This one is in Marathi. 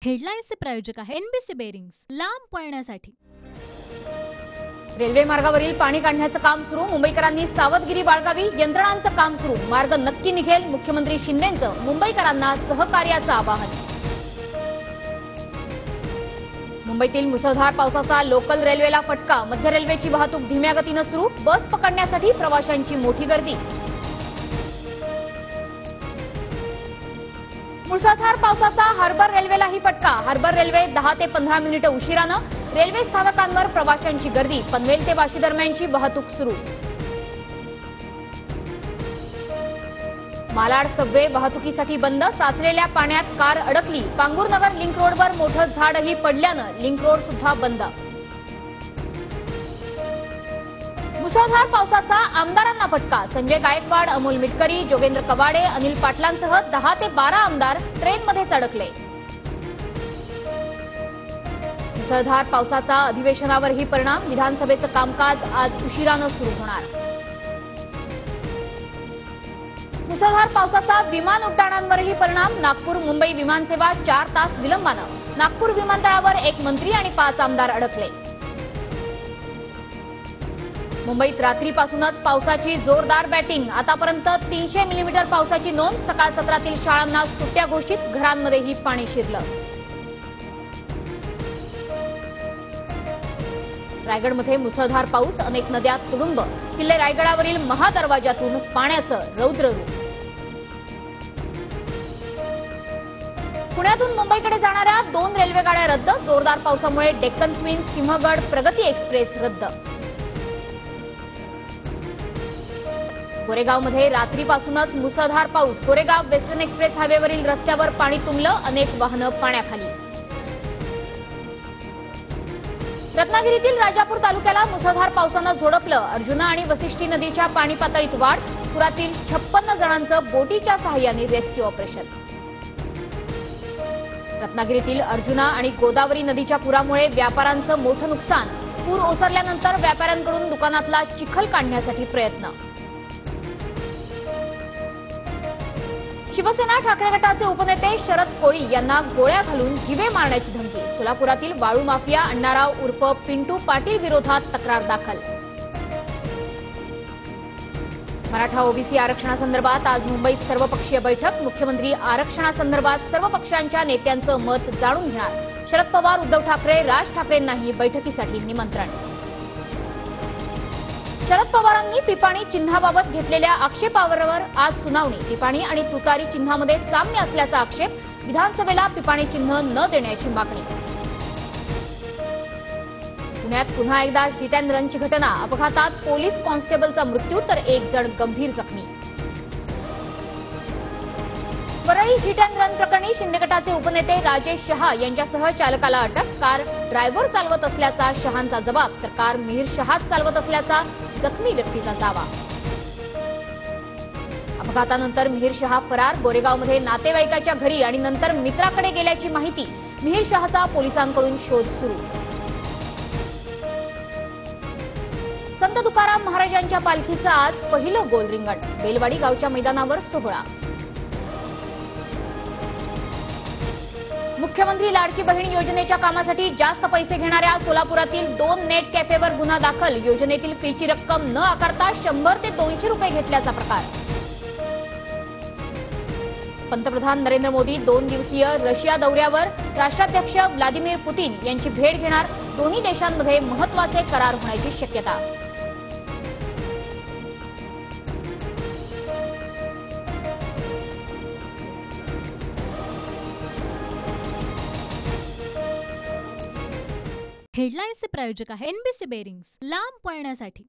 हेडलाईन्सचे प्रायोजक आहे एनबीसी बेरिंग्स, लांब पळण्यासाठी। रेल्वे मार्गावरील पाणी काढण्याचं काम सुरू, मुंबईकरांनी सावधगिरी बाळगावी, यंत्रणांचं काम सुरू, मार्ग नक्की निघेल, मुख्यमंत्री शिंदेंचं मुंबईकरांना सहकार्याचं आवाहन। मुंबईतील मुसळधार पावसाचा लोकल रेल्वेला फटका, मध्य रेल्वेची वाहतूक धीम्या गतीनं सुरू, बस पकडण्यासाठी प्रवाशांची मोठी गर्दी। मुसळधार पावसाचा हार्बर रेल्वेलाही फटका, हार्बर रेल्वे 10 ते 15 मिनिटे उशिरानं, रेल्वे स्थानकांवर प्रवाशांची गर्दी, पनवेल ते वाशी दरम्यानची वाहतूक सुरू। मालाड सबवे वाहतुकीसाठी बंद, साचलेल्या पाण्यात कार अडकली, पांगुरनगर लिंक रोडवर मोठं झाडही पडल्यानं लिंक रोड सुद्धा बंद। मुसळधार पावसाचा आमदारांना फटका, संजय गायकवाड, अमोल मिटकरी, जोगेंद्र कवाडे, अनिल पाटलांसह 10 ते 12 आमदार ट्रेनमध्येच अडकले। मुसळधार पावसाचा अधिवेशनावरही परिणाम, विधानसभेचं कामकाज आज उशिरानं सुरू होणार। मुसळधार पावसाचा विमान उड्डाणांवरही परिणाम, नागपूर मुंबई विमानसेवा 4 तास विलंबानं, नागपूर विमानतळावर 1 मंत्री आणि 5 आमदार अडकले। मुंबईत रात्रीपासूनच पावसाची जोरदार बॅटिंग, आतापर्यंत 300 मिलीमीटर पावसाची नोंद, सकाळ सत्रातील शाळांना सुट्ट्या घोषित, घरांमध्येही पाणी शिरलं। रायगडमध्ये मुसळधार पाऊस, अनेक नद्या तुडुंब, किल्ले रायगडावरील महादरवाजातून पाण्याचं रौद्र रूप। पुण्यातून मुंबईकडे जाणाऱ्या 2 रेल्वेगाड्या रद्द, जोरदार पावसामुळे डेक्कन क्वीन्स, सिंहगड, प्रगती एक्सप्रेस रद्द। गोरेगावमध्ये रात्रीपासूनच मुसळधार पाऊस, गोरेगाव वेस्टर्न एक्सप्रेस हायवेवरील रस्त्यावर पाणी तुंबलं, अनेक वाहनं पाण्याखाली। रत्नागिरीतील राजापूर तालुक्याला मुसळधार पावसानं झोडपलं, अर्जुना आणि वसिष्ठी नदीच्या पाणी पातळीत वाढ, पुरातील 56 जणांचं बोटीच्या सहाय्याने रेस्क्यू ऑपरेशन। रत्नागिरीतील अर्जुना आणि गोदावरी नदीच्या पुरामुळे व्यापाऱ्यांचं मोठं नुकसान, पूर ओसरल्यानंतर व्यापाऱ्यांकडून दुकानातला चिखल काढण्यासाठी प्रयत्न। शिवसेना ठाकरे गटाचे उपनेते शरद कोळी यांना गोळ्या घालून जीवे मारण्याची धमकी, सोलापुरातील वाळू माफिया अण्णाराव उर्फ पिंटू पाटील विरोधात तक्रार दाखल। मराठा ओबीसी आरक्षणासंदर्भात आज मुंबईत सर्वपक्षीय बैठक, मुख्यमंत्री आरक्षणासंदर्भात सर्व पक्षांच्या नेत्यांचं मत जाणून घेणार, शरद पवार, उद्धव ठाकरे, राज ठाकरेंनाही बैठकीसाठी निमंत्रण। शरद पवारांनी पिपाणी चिन्हाबाबत घेतलेल्या आक्षेपावर आज सुनावणी, पिपाणी आणि तुतारी चिन्हामध्ये साम्य असल्याचा आक्षेप, विधानसभेला पिपाणी चिन्ह न देण्याची मागणी। पुण्यात पुन्हा एकदा हिट अँड रनची घटना, अपघातात पोलीस कॉन्स्टेबलचा मृत्यू तर 1 जण गंभीर जखमी। वरळी हिट अँड रन प्रकरणी शिंदे गटाचे उपनेते राजेश शहा यांच्यासह चालकाला अटक, कार ड्रायव्हर चालवत असल्याचा शहांचा जबाब, तर कार मिहीर शहाच चालवत असल्याचा जखमी व्यक्तीचा दावा। अपघातानंतर मिहीर शहा फरार, गोरेगावमध्ये नातेवाईकाच्या घरी आणि नंतर मित्राकडे गेल्याची माहिती, मिहीर शहाचा पोलिसांकडून शोध सुरू। संत तुकाराम महाराजांच्या पालखीचं आज पहिलं गोल रिंगण, बेलवाडी गावच्या मैदानावर सोहळा। मुख्यमंत्री लाडकी बहीण योजनेच्या कामासाठी जास्त पैसे घेणाऱ्या सोलापुरातील 2 नेट कॅफेवर गुन्हा दाखल, योजनेतील फीची रक्कम न आकारता 100 ते 200 रुपये घेतल्याचा प्रकार। पंतप्रधान नरेंद्र मोदी 2 दिवसीय रशिया दौऱ्यावर, राष्ट्राध्यक्ष व्लादिमीर पुतीन यांची भेट घेणार, दोन्ही देशांमध्ये महत्त्वाचे करार होण्याची शक्यता। हेडलाईन्सचे प्रायोजक आहे एनबीसी बेरिंग्स, लांब पळण्यासाठी।